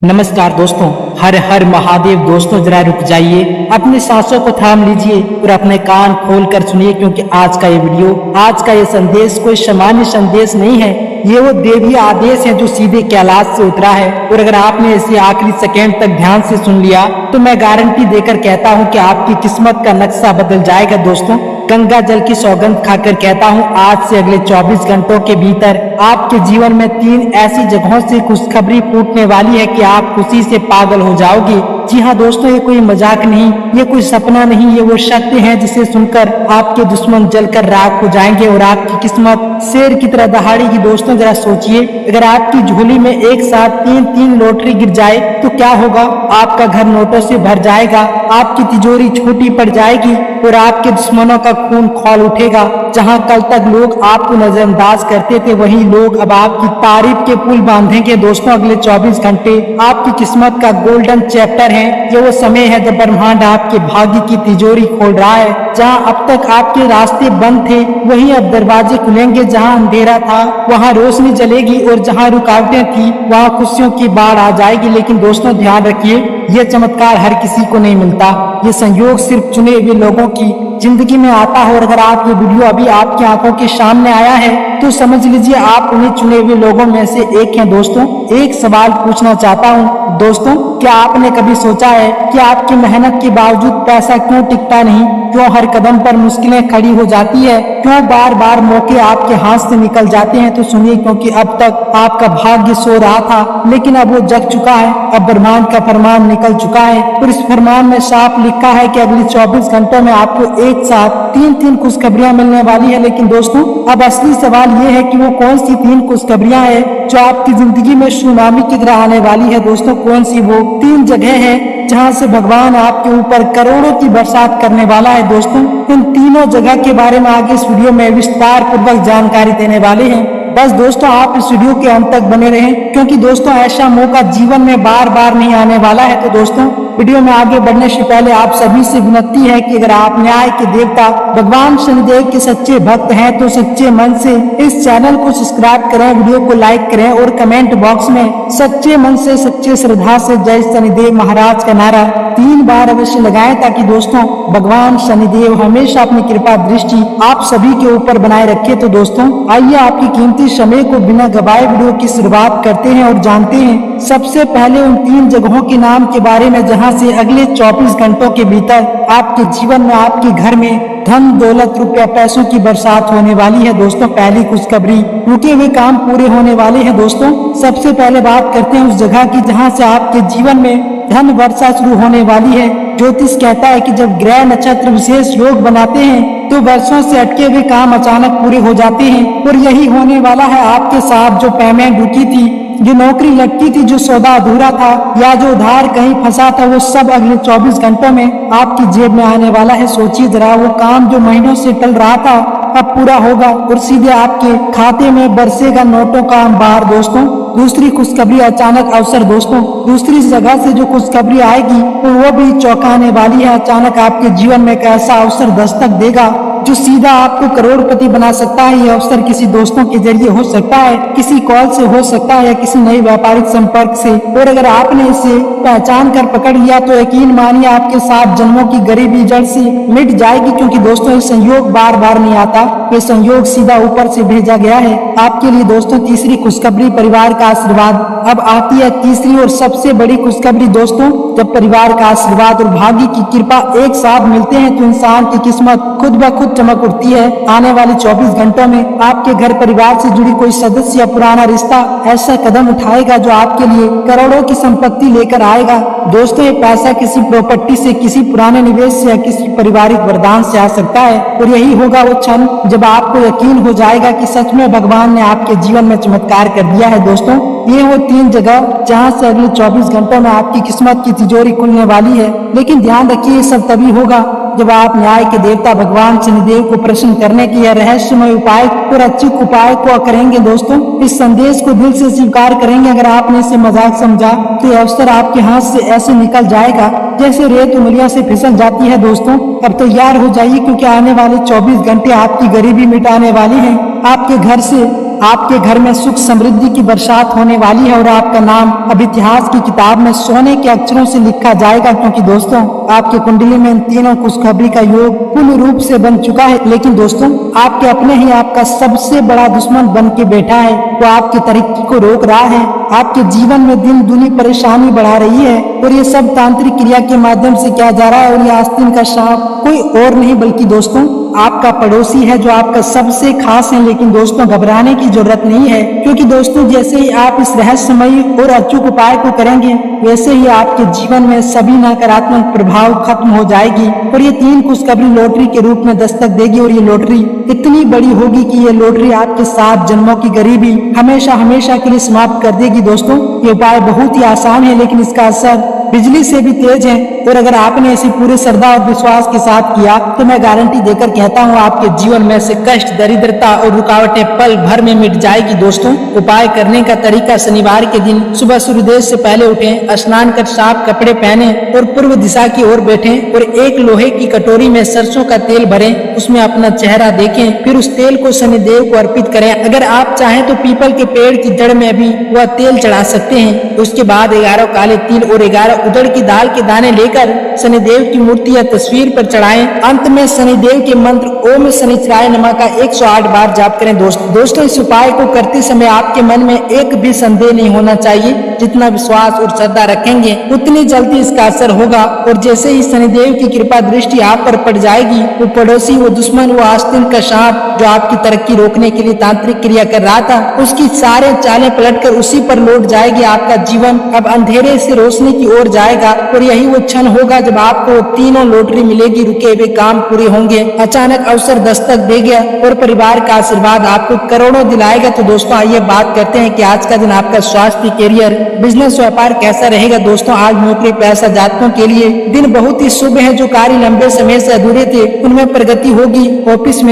नमस्कार दोस्तों, हर हर महादेव। दोस्तों जरा रुक जाइए, अपनी सांसों को थाम लीजिए और अपने कान खोल कर सुनिए, क्योंकि आज का ये वीडियो, आज का ये संदेश कोई सामान्य संदेश नहीं है। ये वो देवी आदेश है जो सीधे कैलाश से उतरा है। और अगर आपने इसे आखिरी सेकेंड तक ध्यान से सुन लिया तो मैं गारंटी देकर कहता हूँ कि आपकी किस्मत का नक्शा बदल जाएगा। दोस्तों गंगा जल की सौगंध खाकर कहता हूँ, आज से अगले 24 घंटों के भीतर आपके जीवन में 3 ऐसी जगहों से खुशखबरी फूटने वाली है कि आप खुशी से पागल हो जाओगे। जी हाँ दोस्तों, ये कोई मजाक नहीं, ये कोई सपना नहीं, ये वो सत्य है जिसे सुनकर आपके दुश्मन जलकर राख हो जाएंगे और आपकी किस्मत शेर की तरह दहाड़ेगी। दोस्तों जरा सोचिए, अगर आपकी झोली में एक साथ 3 लॉटरी गिर जाए तो क्या होगा? आपका घर नोटों से भर जाएगा, आपकी तिजोरी छोटी पड़ जाएगी और आपके दुश्मनों का खून खौल उठेगा। जहां कल तक लोग आपको नजरअंदाज करते थे, वही लोग अब आपकी तारीफ के पुल बांधेंगे। दोस्तों अगले 24 घंटे आपकी किस्मत का गोल्डन चैप्टर है। ये वो समय है जब ब्रह्मांड आपके भाग्य की तिजोरी खोल रहा है। जहां अब तक आपके रास्ते बंद थे, वहीं अब दरवाजे खुलेंगे। जहां अंधेरा था वहां रोशनी जलेगी और जहां रुकावटें थी वहां खुशियों की बाढ़ आ जाएगी। लेकिन दोस्तों ध्यान रखिए, यह चमत्कार हर किसी को नहीं मिलता। ये संयोग सिर्फ चुने हुए लोगों की जिंदगी में आता है। और अगर आप ये वीडियो अभी आपकी आंखों के सामने आया है तो समझ लीजिए आप उन्हीं चुने हुए लोगों में से एक हैं। दोस्तों एक सवाल पूछना चाहता हूँ, दोस्तों क्या आपने कभी सोचा है कि आपकी मेहनत के बावजूद पैसा क्यों टिकता नहीं? क्यों हर कदम पर मुश्किलें खड़ी हो जाती है? क्यों बार बार मौके आपके हाथ से निकल जाते हैं? तो सुनिए, क्योंकि अब तक आपका भाग्य सो रहा था, लेकिन अब वो जग चुका है। अब ब्रह्मांड का फरमान निकल चुका है और इस फरमान में साफ लिखा है कि अगले 24 घंटों में आपको एक साथ 3 खुशखबरियां मिलने वाली है। लेकिन दोस्तों अब असली सवाल ये है कि वो कौन सी 3 खुशखबरियां हैं जो आपकी जिंदगी में सुनामी की तरह आने वाली है। दोस्तों कौन सी वो 3 जगह है जहां से भगवान आपके ऊपर करोड़ों की बरसात करने वाला है? दोस्तों इन तीनों जगह के बारे में आगे इस वीडियो में विस्तार पूर्वक जानकारी देने वाले हैं। बस दोस्तों आप इस वीडियो के अंत तक बने रहें, क्योंकि दोस्तों ऐसा मौका जीवन में बार बार नहीं आने वाला है। तो दोस्तों वीडियो में आगे बढ़ने से पहले आप सभी से विनती है कि अगर आप न्याय के देवता भगवान शनिदेव के सच्चे भक्त हैं तो सच्चे मन से इस चैनल को सब्सक्राइब करें, वीडियो को लाइक करें और कमेंट बॉक्स में सच्चे मन से सच्चे श्रद्धा से जय शनिदेव महाराज का नारा 3 बार अवश्य लगाएं, ताकि दोस्तों भगवान शनिदेव हमेशा अपनी कृपा दृष्टि आप सभी के ऊपर बनाए रखे। तो दोस्तों आइए आपकी कीमती समय को बिना गवाए वीडियो की शुरुआत करते हैं और जानते हैं सबसे पहले उन 3 जगहों के नाम के बारे में जहां से अगले 24 घंटों के भीतर आपके जीवन में, आपके घर में धन दौलत रुपया पैसों की बरसात होने वाली है। दोस्तों पहली खुशखबरी, रुके हुए काम पूरे होने वाले हैं। दोस्तों सबसे पहले बात करते हैं उस जगह की जहां से आपके जीवन में धन वर्षा शुरू होने वाली है। ज्योतिष कहता है कि जब ग्रह नक्षत्र विशेष योग बनाते हैं तो वर्षों से अटके हुए काम अचानक पूरे हो जाते हैं। और यही होने वाला है आपके साथ। जो पेमेंट रुकी थी, जो नौकरी लटकी थी, जो सौदा अधूरा था या जो उधार कहीं फंसा था, वो सब अगले 24 घंटों में आपकी जेब में आने वाला है। सोचिए जरा, वो काम जो महीनों से टल रहा था अब पूरा होगा और सीधे आपके खाते में बरसेगा नोटों का अंबार। दोस्तों दूसरी खुशखबरी, अचानक अवसर। दोस्तों दूसरी जगह से जो खुशखबरी आएगी वो भी चौंकाने वाली है। अचानक आपके जीवन में एक ऐसा अवसर दस्तक देगा जो सीधा आपको करोड़पति बना सकता है। ये अवसर किसी दोस्तों के जरिए हो सकता है, किसी कॉल से हो सकता है या किसी नई व्यापारिक संपर्क से। और अगर आपने इसे पहचान कर पकड़ लिया तो यकीन मानिए आपके 7 जन्मों की गरीबी जड़ से मिट जाएगी। क्योंकि दोस्तों ये संयोग बार बार नहीं आता, ये संयोग सीधा ऊपर से भेजा गया है आपके लिए। दोस्तों तीसरी खुशखबरी, परिवार का आशीर्वाद। अब आती है तीसरी और सबसे बड़ी खुशखबरी। दोस्तों जब परिवार का आशीर्वाद और भाग्य की कृपा एक साथ मिलते हैं तो इंसान की किस्मत खुद ब खुद चमक उठती है। आने वाले 24 घंटों में आपके घर परिवार से जुड़ी कोई सदस्य या पुराना रिश्ता ऐसा कदम उठाएगा जो आपके लिए करोड़ों की संपत्ति लेकर आएगा। दोस्तों ये पैसा किसी प्रॉपर्टी से, किसी पुराने निवेश से या किसी पारिवारिक वरदान से आ सकता है। और यही होगा वो क्षण जब आपको यकीन हो जाएगा कि सच में भगवान ने आपके जीवन में चमत्कार कर दिया है। दोस्तों ये वो 3 जगह जहां से अगले 24 घंटों में आपकी किस्मत की तिजोरी खुलने वाली है। लेकिन ध्यान रखिए ये सब तभी होगा जब आप न्याय के देवता भगवान शनिदेव को प्रसन्न करने की यह रहस्यमय उपाय और अचूक उपाय को करेंगे। दोस्तों इस संदेश को दिल से स्वीकार करेंगे। अगर आपने इसे मजाक समझा तो यह अवसर आपके हाथ से ऐसे निकल जाएगा जैसे रेत उंगलियों से फिसल जाती है। दोस्तों अब तैयार हो जाइए, क्योंकि आने वाले 24 घंटे आपकी गरीबी मिटाने वाली है। आपके घर से आपके घर में सुख समृद्धि की बरसात होने वाली है और आपका नाम अब इतिहास की किताब में सोने के अक्षरों से लिखा जाएगा, क्योंकि दोस्तों आपकी कुंडली में इन तीनों खुशखबरी का योग पूर्ण रूप से बन चुका है। लेकिन दोस्तों आपके अपने ही आपका सबसे बड़ा दुश्मन बन के बैठा है, वो आपकी तरक्की को रोक रहा है, आपके जीवन में दिन दुनी परेशानी बढ़ा रही है और ये सब तांत्रिक क्रिया के माध्यम से किया जा रहा है। और ये आस्तीन का सांप कोई और नहीं बल्कि दोस्तों आपका पड़ोसी है, जो आपका सबसे खास है। लेकिन दोस्तों घबराने की जरूरत नहीं है, क्योंकि दोस्तों जैसे ही आप इस रहस्यमयी और अचूक उपाय को करेंगे वैसे ही आपके जीवन में सभी नकारात्मक प्रभाव खत्म हो जाएगी और ये 3 खुशखबरी लॉटरी के रूप में दस्तक देगी। और ये लॉटरी इतनी बड़ी होगी कि ये लॉटरी आपके 7 जन्मों की गरीबी हमेशा हमेशा के लिए समाप्त कर देगी। दोस्तों ये उपाय बहुत ही आसान है, लेकिन इसका असर बिजली से भी तेज है। और अगर आपने इसे पूरे श्रद्धा और विश्वास के साथ किया तो मैं गारंटी देकर कहता हूँ आपके जीवन में से कष्ट, दरिद्रता और रुकावटें पल भर में मिट जाएगी। दोस्तों उपाय करने का तरीका, शनिवार के दिन सुबह सूर्योदय से पहले उठें, स्नान कर साफ कपड़े पहने और पूर्व दिशा की ओर बैठें और एक लोहे की कटोरी में सरसों का तेल भरें, उसमें अपना चेहरा देखें, फिर उस तेल को शनिदेव को अर्पित करें। अगर आप चाहें तो पीपल के पेड़ की जड़ में भी वह तेल चढ़ा सकते हैं। उसके बाद 11 काले तिल और 11 उड़द की दाल के दाने लेकर शनिदेव की मूर्ति या तस्वीर पर चढ़ाएं। अंत में शनिदेव के मंत्र ओम शनिचराय नमः का 108 बार जाप करें। दोस्तों इस उपाय को करते समय आपके मन में एक भी संदेह नहीं होना चाहिए। जितना विश्वास और श्रद्धा रखेंगे उतनी जल्दी इसका असर होगा। और जैसे ही शनिदेव की कृपा दृष्टि आप पर पड़ जाएगी, वो पड़ोसी, वो दुश्मन, वो आस्तीन का सांप जो आपकी तरक्की रोकने के लिए तांत्रिक क्रिया कर रहा था, उसकी सारे चालें पलटकर उसी पर लौट जाएगी। आपका जीवन अब अंधेरे से रोशनी की ओर जाएगा और यही वो क्षण होगा जब आपको तीनों लॉटरी मिलेगी, रुके हुए काम पूरे होंगे, अचानक अवसर दस्तक देगा और परिवार का आशीर्वाद आपको करोड़ों दिलाएगा। तो दोस्तों आइए बात करते हैं कि आज का दिन आपका स्वास्थ्य, करियर, बिजनेस, व्यापार कैसा रहेगा। दोस्तों आज नौकरी पेशा जातकों के लिए दिन बहुत ही शुभ है। जो कार्य लंबे समय से अधूरे थे उनमें प्रगति होगी। ऑफिस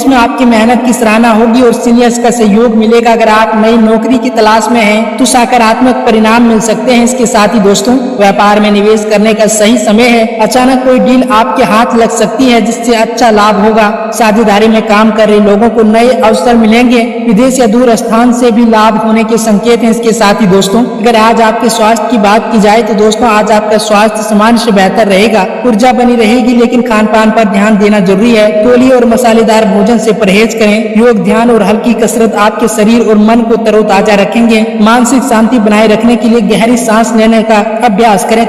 में आपकी मेहनत की सराहना होगी और सीनियर्स का सहयोग मिलेगा। अगर आप नई नौकरी की तलाश में हैं तो सकारात्मक परिणाम मिल सकते हैं। इसके साथ ही दोस्तों व्यापार में निवेश करने का सही समय है। अचानक कोई डील आपके हाथ लग सकती है जिससे अच्छा लाभ होगा। साझेदारी में काम कर रहे लोगों को नए अवसर मिलेंगे। विदेश या दूर स्थान से भी लाभ होने के संकेत हैं। इसके साथ ही दोस्तों अगर आज आपके स्वास्थ्य की बात की जाए तो दोस्तों आज आपका स्वास्थ्य सामान्य से बेहतर रहेगा। ऊर्जा बनी रहेगी, लेकिन खान पान पर ध्यान देना जरूरी है। तौलिए और मसालेदार भोजन से परहेज करें। योग, ध्यान और हल्की कसरत आपके शरीर और मन को तरोताजा रखेंगे। मानसिक शांति बनाए रखने के लिए गहरी सांस लेने का अभ्यास करें।